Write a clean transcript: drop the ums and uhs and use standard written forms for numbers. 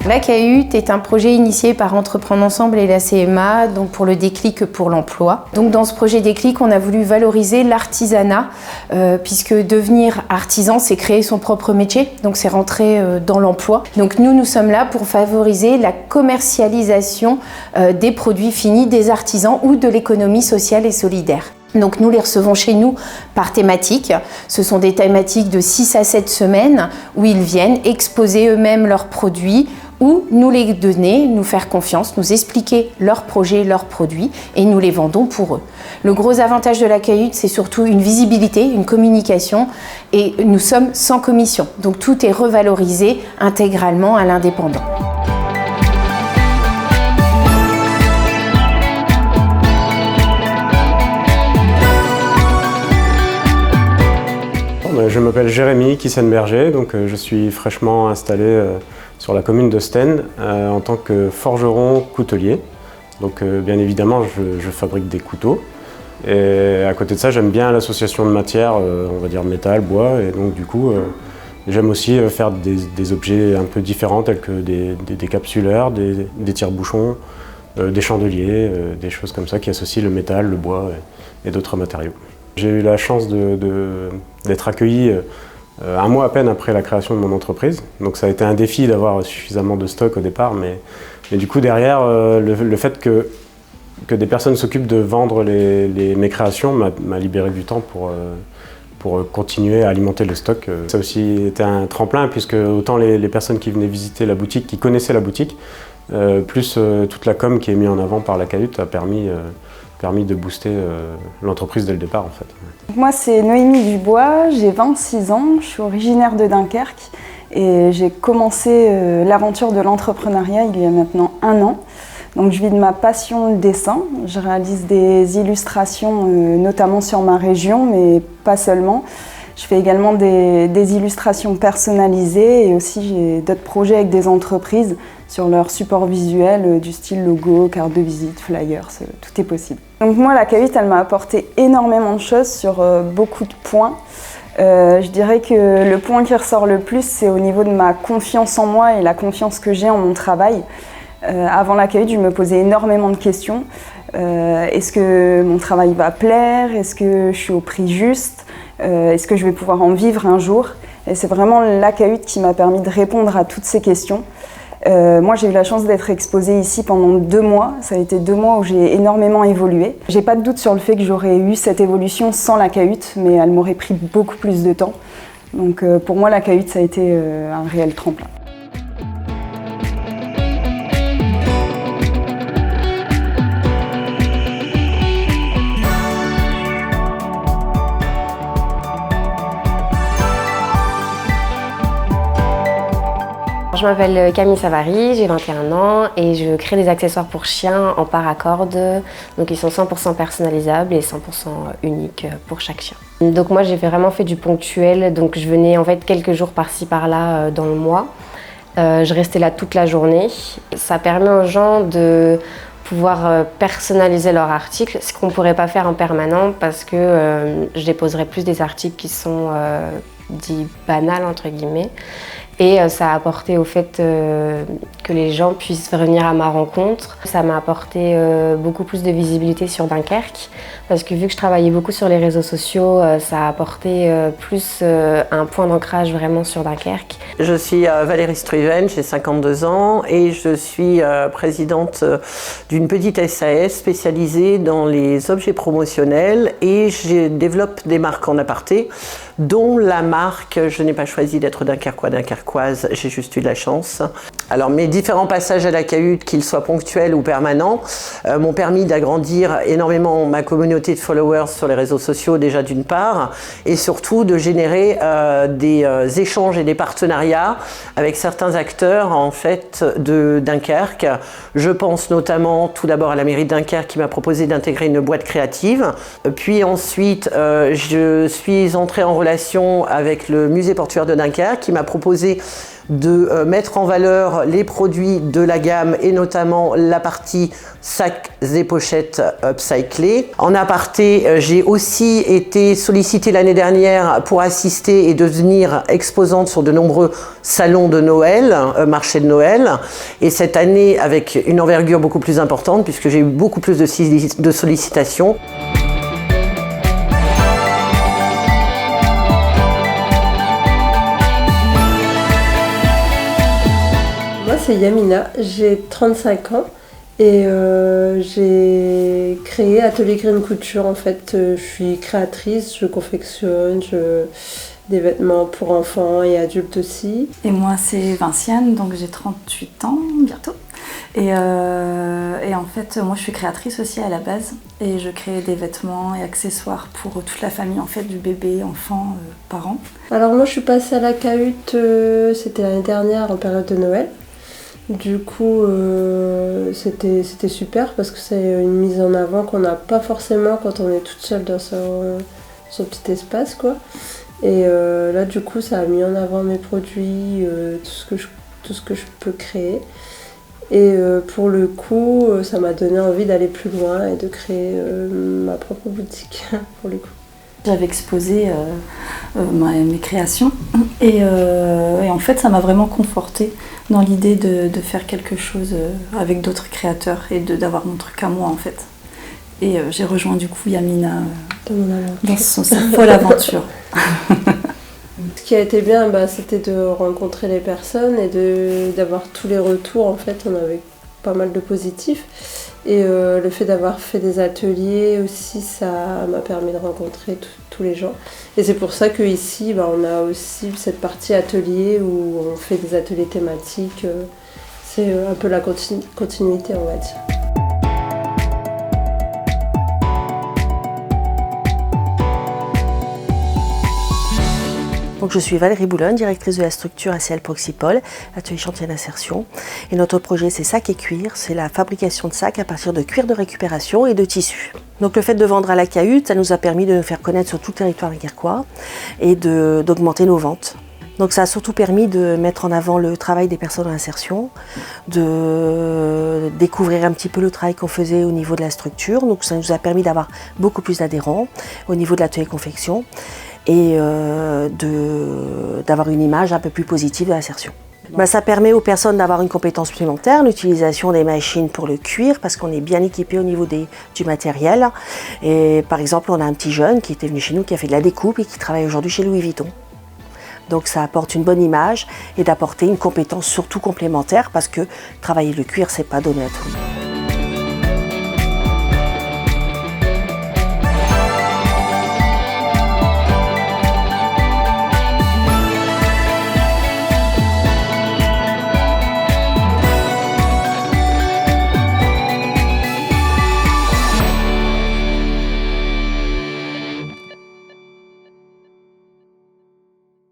La CAHUT est un projet initié par Entreprendre Ensemble et la CMA, donc pour le déclic pour l'emploi. Donc dans ce projet déclic, on a voulu valoriser l'artisanat, puisque devenir artisan, c'est créer son propre métier, donc c'est rentrer dans l'emploi. Donc nous sommes là pour favoriser la commercialisation des produits finis des artisans ou de l'économie sociale et solidaire. Donc nous les recevons chez nous par thématique. Ce sont des thématiques de 6 à 7 semaines où ils viennent exposer eux-mêmes leurs produits ou nous les donner, nous faire confiance, nous expliquer leurs projets, leurs produits et nous les vendons pour eux. Le gros avantage de la CAHUT, c'est surtout une visibilité, une communication et nous sommes sans commission. Donc tout est revalorisé intégralement à l'indépendant. Je m'appelle Jérémy Kissenberger, donc je suis fraîchement installé sur la commune de Stène en tant que forgeron coutelier. Donc bien évidemment je fabrique des couteaux et à côté de ça j'aime bien l'association de matières, on va dire métal, bois, et donc du coup j'aime aussi faire des objets un peu différents tels que des capsuleurs, des tire-bouchons, des chandeliers, des choses comme ça qui associent le métal, le bois et d'autres matériaux. J'ai eu la chance d'être accueilli un mois à peine après la création de mon entreprise. Donc ça a été un défi d'avoir suffisamment de stock au départ, mais du coup derrière, le fait que des personnes s'occupent de vendre mes créations m'a libéré du temps pour continuer à alimenter le stock. Ça a aussi été un tremplin puisque autant les personnes qui venaient visiter la boutique, qui connaissaient la boutique, plus toute la com qui est mise en avant par la CAHUT a permis de booster l'entreprise dès le départ en fait. Moi c'est Noémie Dubois, j'ai 26 ans, je suis originaire de Dunkerque et j'ai commencé l'aventure de l'entrepreneuriat il y a maintenant 1 an. Donc je vis de ma passion de dessin, je réalise des illustrations notamment sur ma région mais pas seulement. Je fais également des illustrations personnalisées et aussi j'ai d'autres projets avec des entreprises sur leur support visuel du style logo, carte de visite, flyers, tout est possible. Donc moi la CAHUT elle m'a apporté énormément de choses sur beaucoup de points. Je dirais que le point qui ressort le plus c'est au niveau de ma confiance en moi et la confiance que j'ai en mon travail. Avant la CAHUT je me posais énormément de questions. Est-ce que mon travail va plaire? Est-ce que je suis au prix juste? Est-ce que je vais pouvoir en vivre un jour? Et c'est vraiment la CAHUT qui m'a permis de répondre à toutes ces questions. Moi j'ai eu la chance d'être exposée ici pendant 2 mois, ça a été 2 mois où j'ai énormément évolué. J'ai pas de doute sur le fait que j'aurais eu cette évolution sans la CAHUT, mais elle m'aurait pris beaucoup plus de temps. Donc pour moi la CAHUT ça a été un réel tremplin. Je m'appelle Camille Savary, j'ai 21 ans et je crée des accessoires pour chiens en paracorde. Donc ils sont 100% personnalisables et 100% uniques pour chaque chien. Donc moi j'ai vraiment fait du ponctuel, donc je venais en fait quelques jours par-ci par-là dans le mois. Je restais là toute la journée. Ça permet aux gens de pouvoir personnaliser leurs articles, ce qu'on ne pourrait pas faire en permanent parce que je déposerais plus des articles qui sont dits banals entre guillemets. Et ça a apporté au fait que les gens puissent venir à ma rencontre. Ça m'a apporté beaucoup plus de visibilité sur Dunkerque parce que vu que je travaillais beaucoup sur les réseaux sociaux, ça a apporté plus un point d'ancrage vraiment sur Dunkerque. Je suis Valérie Struven, j'ai 52 ans et je suis présidente d'une petite SAS spécialisée dans les objets promotionnels et je développe des marques en aparté, dont la marque, je n'ai pas choisi d'être dunkerquois, dunkerquoise, j'ai juste eu de la chance. Alors mes différents passages à la CAHUT, qu'ils soient ponctuels ou permanents, m'ont permis d'agrandir énormément ma communauté de followers sur les réseaux sociaux déjà d'une part, et surtout de générer des échanges et des partenariats avec certains acteurs en fait de Dunkerque. Je pense notamment tout d'abord à la mairie de Dunkerque qui m'a proposé d'intégrer une boîte créative, puis ensuite je suis entrée en relation avec le musée portuaire de Dunkerque qui m'a proposé de mettre en valeur les produits de la gamme et notamment la partie sacs et pochettes upcyclés. En aparté, j'ai aussi été sollicitée l'année dernière pour assister et devenir exposante sur de nombreux salons de Noël, marchés de Noël. Et cette année, avec une envergure beaucoup plus importante, puisque j'ai eu beaucoup plus de sollicitations. Moi, c'est Yamina, j'ai 35 ans. Et j'ai créé Atelier Green Couture. En fait, je suis créatrice, je confectionne des vêtements pour enfants et adultes aussi. Et moi, c'est Vinciane, donc j'ai 38 ans bientôt. Et en fait, moi, je suis créatrice aussi à la base. Et je crée des vêtements et accessoires pour toute la famille, en fait, du bébé, enfant, parents. Alors moi, je suis passée à la Cahute, c'était l'année dernière en période de Noël. Du coup, c'était super parce que c'est une mise en avant qu'on n'a pas forcément quand on est toute seule dans son petit espace, quoi. Et là, du coup, ça a mis en avant mes produits, tout ce que je peux créer. Et pour le coup, ça m'a donné envie d'aller plus loin et de créer ma propre boutique, pour le coup. J'avais exposé mes créations et en fait ça m'a vraiment confortée dans l'idée de faire quelque chose avec d'autres créateurs et d'avoir mon truc à moi en fait. Et j'ai rejoint du coup Yamina dans sa folle aventure. Ce qui a été bien, c'était de rencontrer les personnes et d'avoir tous les retours. En fait, on avait pas mal de positifs. Et le fait d'avoir fait des ateliers aussi, ça m'a permis de rencontrer tous les gens. Et c'est pour ça qu'ici, on a aussi cette partie atelier où on fait des ateliers thématiques. C'est un peu la continuité, on va dire. Donc je suis Valérie Boulogne, directrice de la structure ACL Proxipol, atelier chantier d'insertion. Et notre projet c'est Sac et Cuir, c'est la fabrication de sacs à partir de cuir de récupération et de tissu. Donc le fait de vendre à la Cahute, ça nous a permis de nous faire connaître sur tout le territoire guerquois et d'augmenter nos ventes. Donc ça a surtout permis de mettre en avant le travail des personnes en insertion, de découvrir un petit peu le travail qu'on faisait au niveau de la structure. Donc ça nous a permis d'avoir beaucoup plus d'adhérents au niveau de l'atelier confection et d'avoir une image un peu plus positive de l'insertion. Ça permet aux personnes d'avoir une compétence supplémentaire, l'utilisation des machines pour le cuir, parce qu'on est bien équipé au niveau du matériel. Et par exemple, on a un petit jeune qui était venu chez nous, qui a fait de la découpe et qui travaille aujourd'hui chez Louis Vuitton. Donc ça apporte une bonne image et d'apporter une compétence surtout complémentaire, parce que travailler le cuir, c'est pas donné à tout le monde.